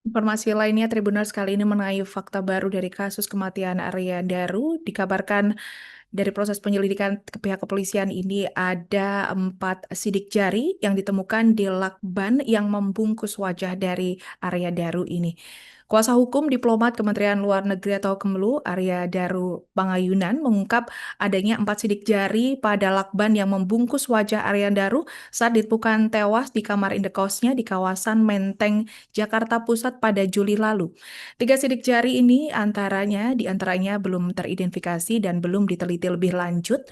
Informasi lainnya, Tribuners kali ini mengenai fakta baru dari kasus kematian Arya Daru. Dikabarkan dari proses penyelidikan ke pihak kepolisian ini ada 4 sidik jari yang ditemukan di lakban yang membungkus wajah dari Arya Daru ini. Kuasa hukum diplomat Kementerian Luar Negeri atau Kemlu, Arya Daru Pangayunan, mengungkap adanya 4 sidik jari pada lakban yang membungkus wajah Arya Daru saat ditemukan tewas di kamar indekosnya di kawasan Menteng, Jakarta Pusat pada Juli lalu. 3 sidik jari ini diantaranya belum teridentifikasi dan belum diteliti lebih lanjut,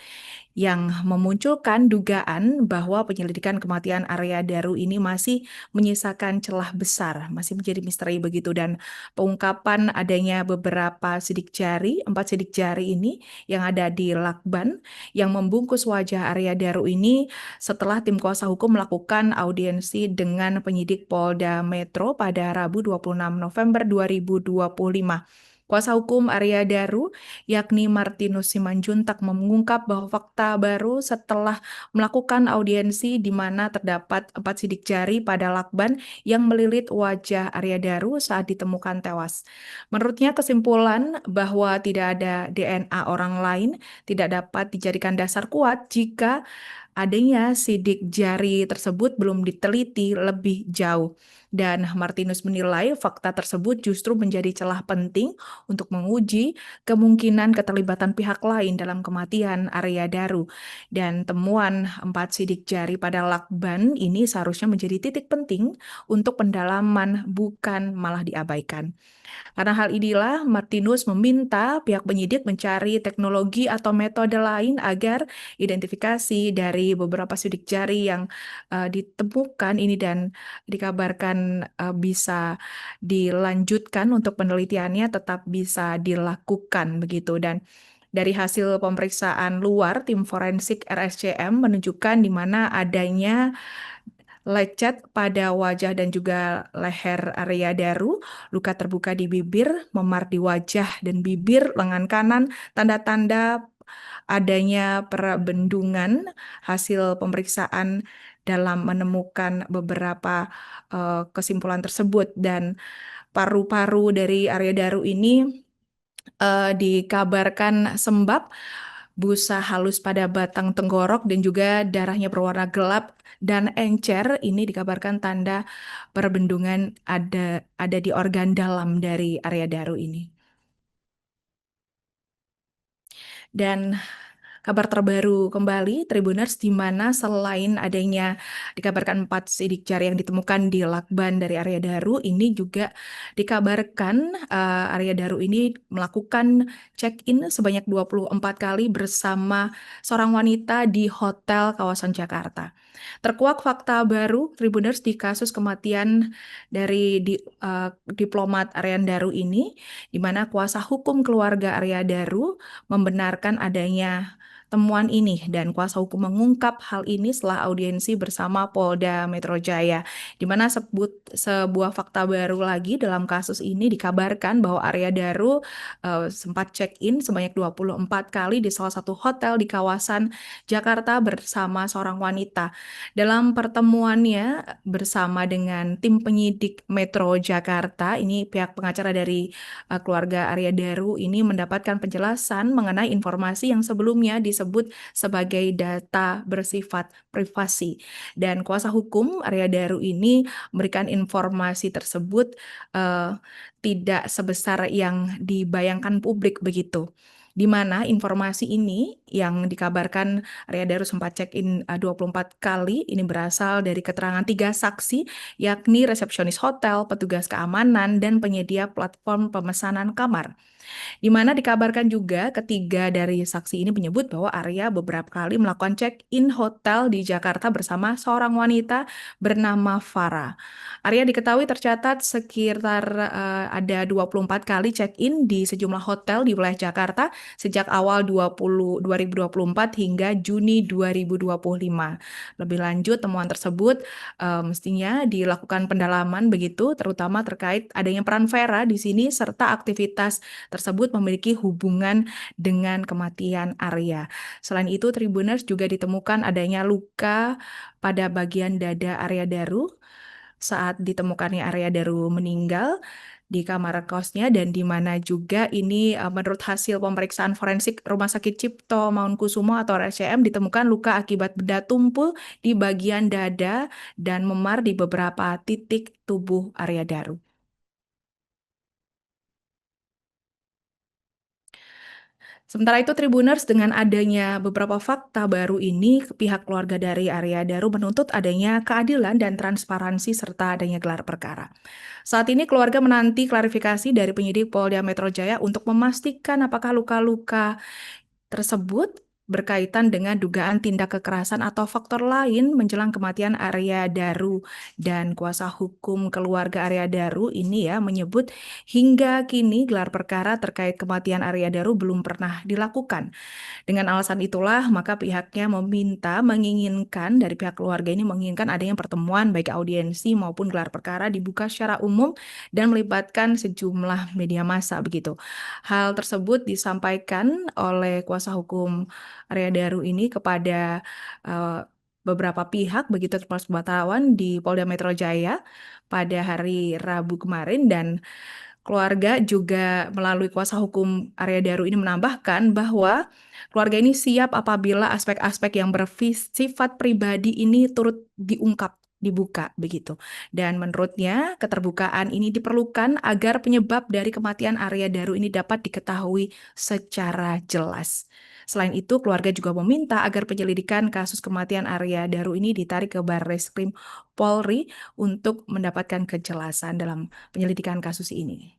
yang memunculkan dugaan bahwa penyelidikan kematian Arya Daru ini masih menyisakan celah besar, masih menjadi misteri begitu. Dan pengungkapan adanya beberapa sidik jari, 4 sidik jari ini yang ada di lakban yang membungkus wajah Arya Daru ini setelah tim kuasa hukum melakukan audiensi dengan penyidik Polda Metro pada Rabu 26 November 2025. Kuasa hukum Arya Daru, yakni Martinus Simanjuntak, mengungkap bahwa fakta baru setelah melakukan audiensi di mana terdapat 4 sidik jari pada lakban yang melilit wajah Arya Daru saat ditemukan tewas. Menurutnya, kesimpulan bahwa tidak ada DNA orang lain tidak dapat dijadikan dasar kuat jika adanya sidik jari tersebut belum diteliti lebih jauh. Dan Martinus menilai fakta tersebut justru menjadi celah penting untuk menguji kemungkinan keterlibatan pihak lain dalam kematian Arya Daru. Dan temuan 4 sidik jari pada lakban ini seharusnya menjadi titik penting untuk pendalaman, bukan malah diabaikan. Karena hal inilah, Martinus meminta pihak penyidik mencari teknologi atau metode lain agar identifikasi dari beberapa sidik jari yang ditemukan ini dan dikabarkan bisa dilanjutkan untuk penelitiannya tetap bisa dilakukan begitu. Dan dari hasil pemeriksaan luar, tim forensik RSCM menunjukkan di mana adanya lecet pada wajah dan juga leher Arya Daru, luka terbuka di bibir, memar di wajah dan bibir, lengan kanan, tanda-tanda adanya perbendungan. Hasil pemeriksaan dalam menemukan beberapa kesimpulan tersebut. Dan paru-paru dari Arya Daru ini dikabarkan sembab, busa halus pada batang tenggorok dan juga darahnya berwarna gelap dan encer. Ini dikabarkan tanda perbendungan ada di organ dalam dari Arya Daru ini. Dan kabar terbaru kembali, Tribuners, di mana selain adanya dikabarkan 4 sidik jari yang ditemukan di lakban dari Arya Daru, ini juga dikabarkan Arya Daru ini melakukan check-in sebanyak 24 kali bersama seorang wanita di hotel kawasan Jakarta. Terkuak fakta baru, Tribuners, di kasus kematian dari diplomat Arya Daru ini, di mana kuasa hukum keluarga Arya Daru membenarkan adanya temuan ini dan kuasa hukum mengungkap hal ini setelah audiensi bersama Polda Metro Jaya, di mana sebuah fakta baru lagi dalam kasus ini dikabarkan bahwa Arya Daru sempat check-in sebanyak 24 kali di salah satu hotel di kawasan Jakarta bersama seorang wanita. Dalam pertemuannya bersama dengan tim penyidik Metro Jakarta, ini pihak pengacara dari keluarga Arya Daru ini mendapatkan penjelasan mengenai informasi yang sebelumnya disebut sebagai data bersifat privasi. Dan kuasa hukum Arya Daru ini memberikan informasi tersebut tidak sebesar yang dibayangkan publik begitu. Di mana informasi ini yang dikabarkan Arya Daru sempat check-in 24 kali, ini berasal dari keterangan 3 saksi, yakni resepsionis hotel, petugas keamanan, dan penyedia platform pemesanan kamar. Di mana dikabarkan juga ketiga dari saksi ini menyebut bahwa Arya beberapa kali melakukan check-in hotel di Jakarta bersama seorang wanita bernama Farah. Arya diketahui tercatat sekitar ada 24 kali check-in di sejumlah hotel di wilayah Jakarta sejak awal 2024 hingga Juni 2025. Lebih lanjut, temuan tersebut mestinya dilakukan pendalaman begitu, terutama terkait adanya peran Vera di sini serta aktivitas tersebut memiliki hubungan dengan kematian Arya. Selain itu, Tribuners juga ditemukan adanya luka pada bagian dada Arya Daru saat ditemukannya Arya Daru meninggal di kamar kosnya, dan di mana juga ini menurut hasil pemeriksaan forensik Rumah Sakit Cipto Mangunkusumo atau RSCM ditemukan luka akibat benda tumpul di bagian dada dan memar di beberapa titik tubuh Arya Daru. Sementara itu, Tribuners, dengan adanya beberapa fakta baru ini, pihak keluarga dari Arya Daru menuntut adanya keadilan dan transparansi serta adanya gelar perkara. Saat ini keluarga menanti klarifikasi dari penyidik Polda Metro Jaya untuk memastikan apakah luka-luka tersebut berkaitan dengan dugaan tindak kekerasan atau faktor lain menjelang kematian Arya Daru. Dan kuasa hukum keluarga Arya Daru ini menyebut hingga kini gelar perkara terkait kematian Arya Daru belum pernah dilakukan. Dengan alasan itulah, maka pihaknya menginginkan dari pihak keluarga ini menginginkan adanya pertemuan baik audiensi maupun gelar perkara dibuka secara umum dan melibatkan sejumlah media massa begitu. Hal tersebut disampaikan oleh kuasa hukum Arya Daru ini kepada beberapa pihak begitu, termasuk wartawan di Polda Metro Jaya pada hari Rabu kemarin. Dan keluarga juga melalui kuasa hukum Arya Daru ini menambahkan bahwa keluarga ini siap apabila aspek-aspek yang bersifat pribadi ini turut dibuka begitu. Dan menurutnya keterbukaan ini diperlukan agar penyebab dari kematian Arya Daru ini dapat diketahui secara jelas. Selain itu, keluarga juga meminta agar penyelidikan kasus kematian Arya Daru ini ditarik ke Barreskrim Polri untuk mendapatkan kejelasan dalam penyelidikan kasus ini.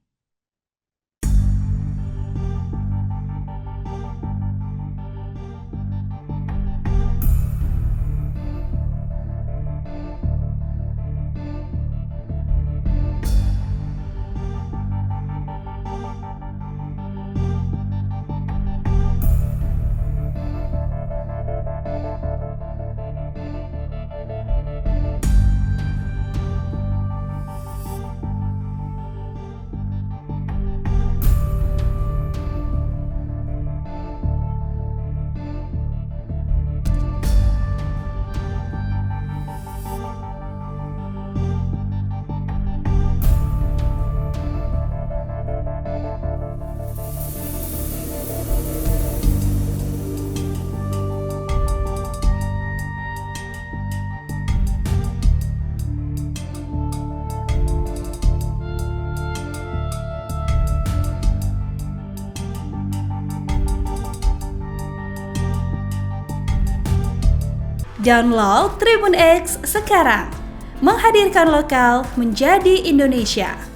Download Tribun X sekarang, menghadirkan lokal menjadi Indonesia.